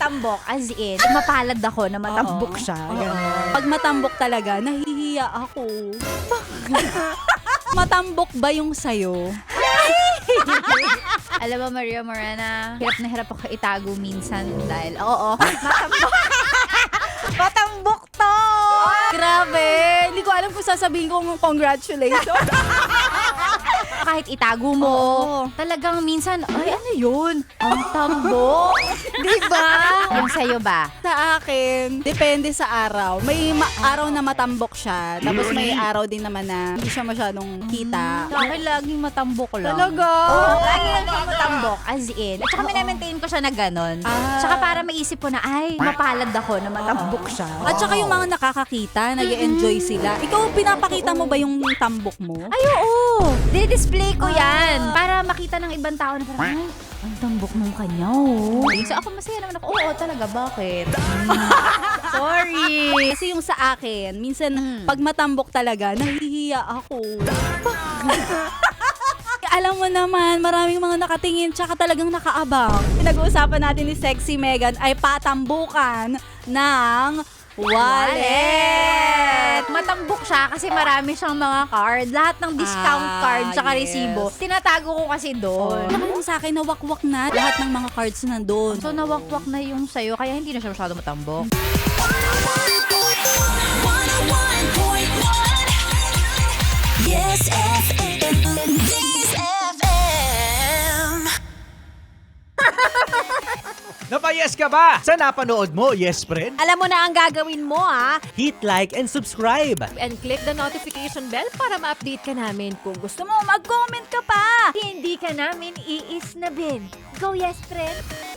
matambok, as in, mapalad ako na matambok siya. Ganun. Pag matambok talaga, nahihiya ako. Matambok ba yung sayo? Alam mo, Maria Morena, hirap na hirap ako itago minsan dahil, oo, matambok. Matambok to! Grabe! Hindi ko alam kung sasabihin kong congratulations. Kahit itago mo, talagang minsan, ay ano yun? Ang tambok. Diba? Yung sa'yo ba? Sa akin, depende sa araw. May araw na matambok siya, tapos may araw din naman na hindi siya masyadong kita. Sa akin, laging matambok lang. Talaga? Oo, lagi lang siya matambok, as in. At saka minamaintain ko siya na ganon. Tsaka para maisip ko na, ay, mapalad ako na matambok siya. At saka yung mga nakakakita, nag-enjoy sila. Ikaw, pinapakita mo ba yung tambok mo? Ay, oo! Di-display ko yan. Para makita ng ibang tao na parang, ay, ang tambok ng kanya, oh. So ako masaya naman ako, oo talaga, bakit? Sorry. Kasi yung sa akin, minsan pag matambok talaga, nahihiya ako. Alam mo naman, maraming mga nakatingin tsaka talagang nakaabang. Pinag-uusapan natin ni Sexy Megan ay patambukan ng wallet. Matambok siya kasi marami siyang mga card. Lahat ng discount card tsaka yes. resibo. Tinatago ko kasi doon. Alam mo sa akin, nawakwak na lahat ng mga cards nandun. So nawakwak na yung sayo kaya hindi na siya masyado matambok. Yes FM. Yes FM. Napayes ka ba sa napanood mo, yes friend? Alam mo na ang gagawin mo, ha? Hit like and subscribe. And click the notification bell para ma-update ka namin. Kung gusto Gusto mo mag-comment ka pa. Hindi ka namin iisnabin. Go yes, friend.